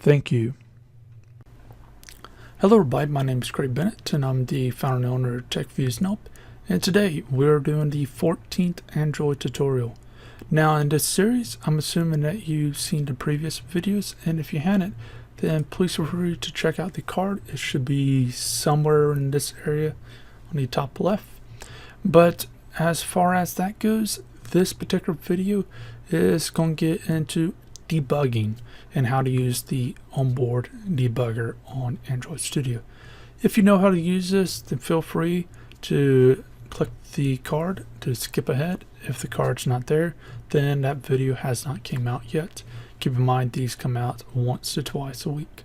Thank you. Hello everybody, my name is Craig Bennett and I'm the founder and owner of TechViewsNelp, and today we're doing the 14th Android tutorial. Now in this series, I'm assuming that you've seen the previous videos, and if you hadn't, then please feel free to check out the card. It should be somewhere in this area on the top left. But as far as that goes, this particular video is going to get into debugging and how to use the onboard debugger on Android Studio. If you know how to use this, then feel free to click the card to skip ahead. If the card's not there, then that video has not came out yet. Keep in mind these come out once to twice a week.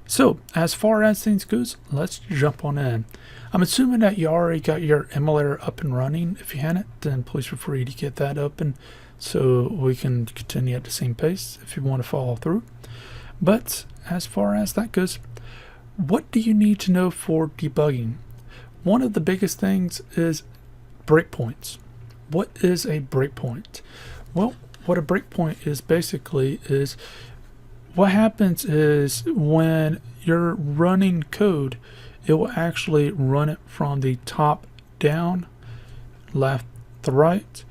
So as far as things goes, let's jump on in. I'm assuming that you already got your emulator up and running. If you hadn't, then please feel free to get that open so we can continue at the same pace if you want to follow through. But as far as that goes, what do you need to know for debugging? One of the biggest things is breakpoints. What is a breakpoint? Well, what a breakpoint is basically is what happens is when you're running code, it will actually run it from the top down, left to right,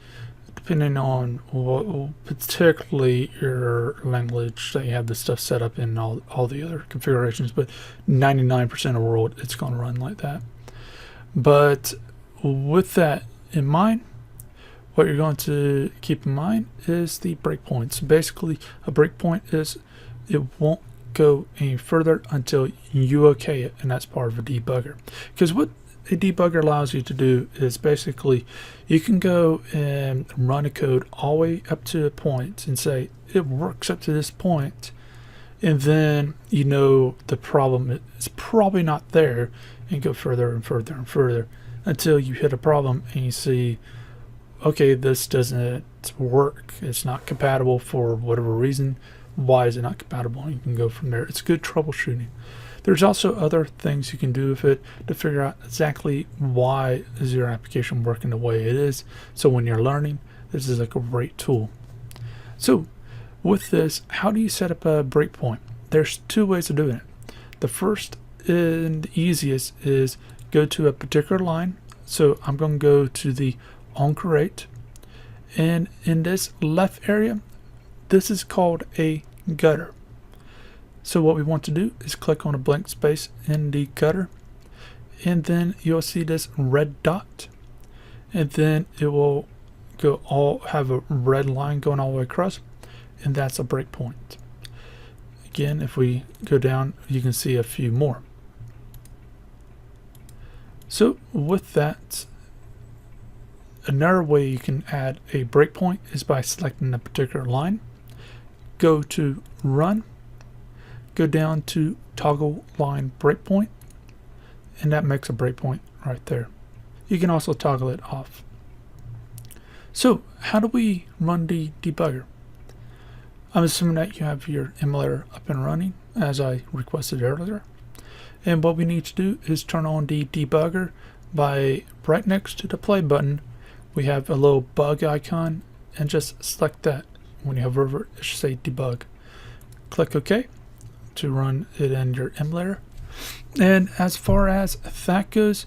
depending on what, particularly your language that you have this stuff set up in, all the other configurations, but 99% of the world it's going to run like that. But with that in mind, what you're going to keep in mind is the breakpoints. Basically, a breakpoint is it won't go any further until you okay it, and that's part of a debugger. Because what a debugger allows you to do is basically you can go and run a code all the way up to a point and say it works up to this point, and then you know the problem is probably not there, and go further and further and further until you hit a problem and you see, okay, this doesn't work, it's not compatible for whatever reason. Why is it not compatible? And you can go from there. It's good troubleshooting. There's also other things you can do with it to figure out exactly why is your application working the way it is. So when you're learning, this is like a great tool. So with this, how do you set up a breakpoint? There's two ways of doing it. The first and the easiest is go to a particular line. So I'm going to go to the onCreate, and in this left area, this is called a gutter. So what we want to do is click on a blank space in the gutter, and then you'll see this red dot, and then it will go have a red line going all the way across, and that's a breakpoint. Again, if we go down, you can see a few more. So with that, another way you can add a breakpoint is by selecting a particular line, go to Run, go down to Toggle Line Breakpoint, and that makes a breakpoint right there. You can also toggle it off. So how do we run the debugger? I'm assuming that you have your emulator up and running as I requested earlier. And what we need to do is turn on the debugger by right next to the play button. We have a little bug icon, and just select that. When you hover over it, it should say debug. Click OK to run it in your emulator. And as far as that goes,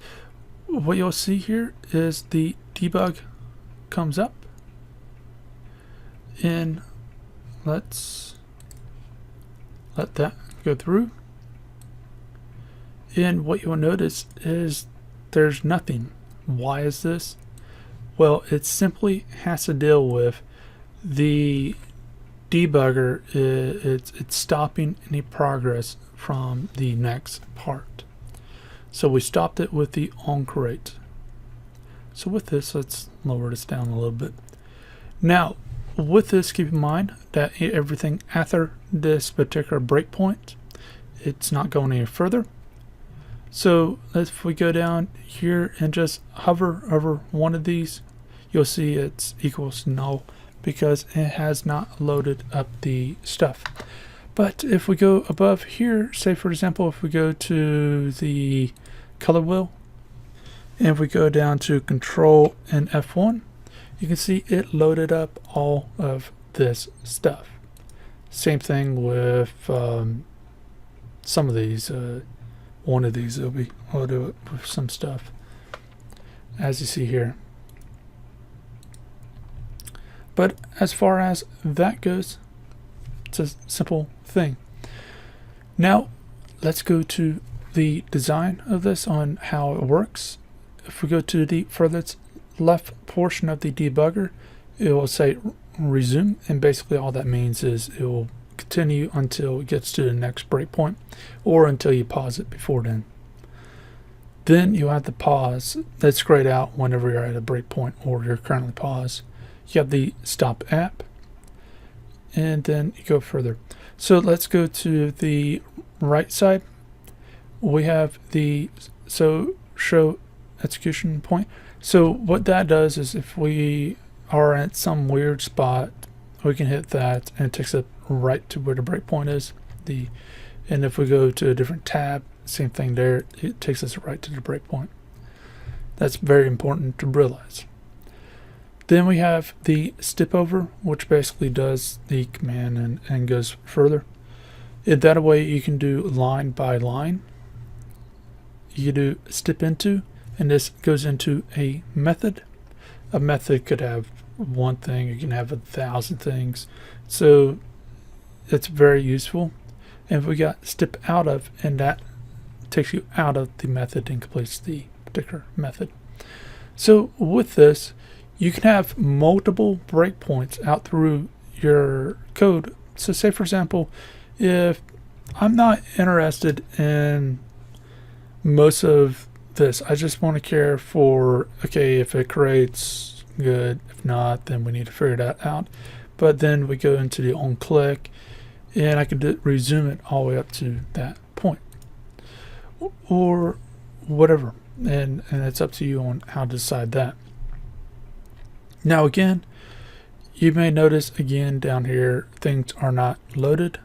what you'll see here is the debug comes up, and let's let that go through. And what you'll notice is there's nothing. Why is this? Well, it simply has to deal with the debugger. It's stopping any progress from the next part. So we stopped it with the onCreate. So with this, let's lower this down a little bit. Now, with this, keep in mind that everything after this particular breakpoint, it's not going any further. So if we go down here and just hover over one of these, you'll see it's equals null because it has not loaded up the stuff. But if we go above here, say for example, if we go to the color wheel, and if we go down to Control and F1, you can see it loaded up all of this stuff. Same thing with some of these. One of these I'll do it with some stuff, as you see here. But as far as that goes, it's a simple thing. Now let's go to the design of this on how it works. If we go to the furthest left portion of the debugger, it will say resume, and basically all that means is it will continue until it gets to the next breakpoint, or until you pause it before then. Then you have the pause that's grayed out whenever you're at a breakpoint or you're currently paused. You have the stop app, and then you go further. So let's go to the right side. We have the show execution point. So what that does is if we are at some weird spot, we can hit that and it takes it right to where the breakpoint is. And if we go to a different tab, same thing there, it takes us right to the breakpoint. That's very important to realize. Then we have the step over, which basically does the command and goes further. In that way you can do line by line. You do step into, and this goes into a method. A method could have one thing, you can have 1,000 things. So it's very useful. And if we got step out of, and that takes you out of the method and completes the particular method. So with this, you can have multiple breakpoints out through your code. So say for example, if I'm not interested in most of this, I just want to care for, okay, if it creates, good. If not, then we need to figure that out. But then we go into the on click, and I can resume it all the way up to that point, or whatever, and it's up to you on how to decide that. Now again, you may notice again down here things are not loaded,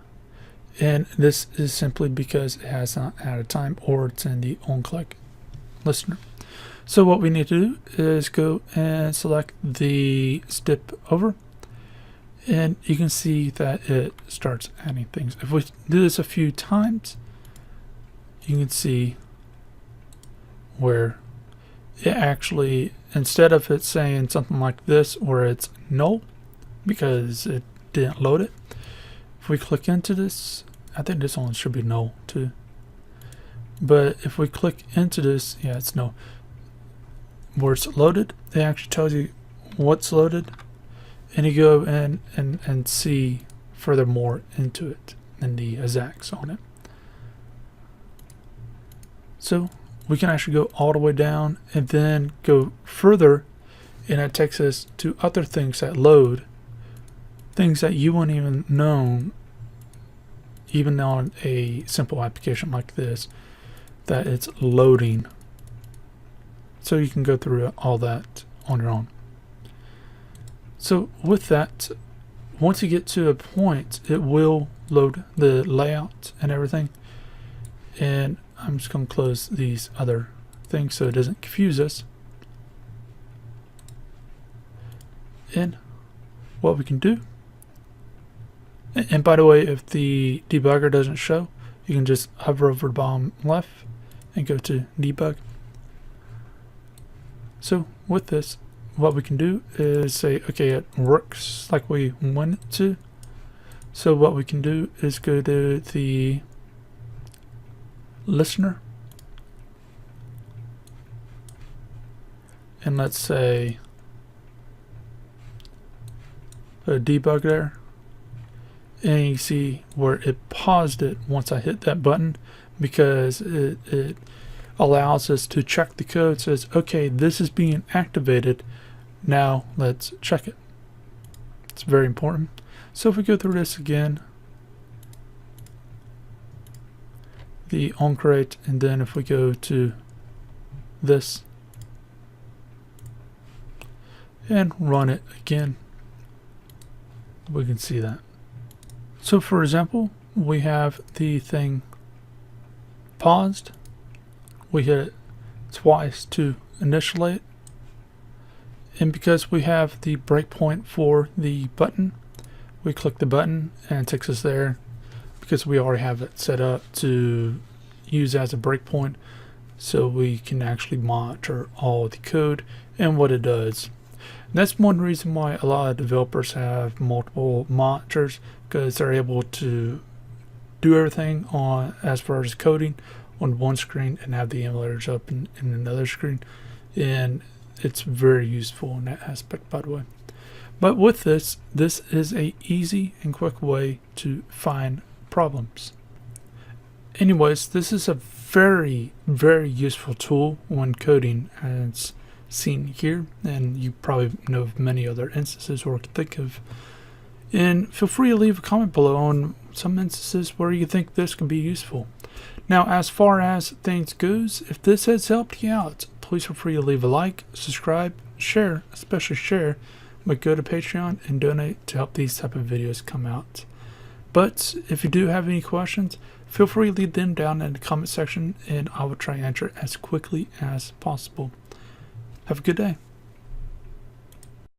and this is simply because it has not had a time, or it's in the on click listener. So what we need to do is go and select the step over, and you can see that it starts adding things. If we do this a few times, you can see where it actually, instead of it saying something like this where it's null because it didn't load it, if we click into this, I think this one should be null too, but if we click into this, yeah, it's null. Where it's loaded, it actually tells you what's loaded, and you go in and see furthermore into it and the exacts on it. So we can actually go all the way down and then go further, and it takes us to other things that load, things that you wouldn't even know, even on a simple application like this, that it's loading. So you can go through all that on your own. So with that, once you get to a point, it will load the layout and everything. And I'm just going to close these other things so it doesn't confuse us. And what we can do, and by the way, if the debugger doesn't show, you can just hover over the bottom left and go to debug. So with this, what we can do is say, okay, it works like we want it to. So what we can do is go to the listener, and let's say put a debug there, and you see where it paused it once I hit that button, because it allows us to check the code. It says, okay, this is being activated, now let's check it. It's very important. So if we go through this again, the onCreate, and then if we go to this and run it again, we can see that. So for example, we have the thing paused, we hit it twice to initialize, and because we have the breakpoint for the button, we click the button and it takes us there because we already have it set up to use as a breakpoint, so we can actually monitor all the code and what it does. And that's one reason why a lot of developers have multiple monitors, because they're able to do everything on as far as coding on one screen and have the emulators up in another screen, and it's very useful in that aspect, by the way. But with this is a easy and quick way to find problems. Anyways, this is a very useful tool when coding, as seen here, and you probably know of many other instances or can think of. And feel free to leave a comment below on some instances where you think this can be useful. Now, as far as things goes, if this has helped you out, please feel free to leave a like, subscribe, share, especially share, but go to Patreon and donate to help these type of videos come out. But if you do have any questions, feel free to leave them down in the comment section and I will try to answer as quickly as possible. Have a good day.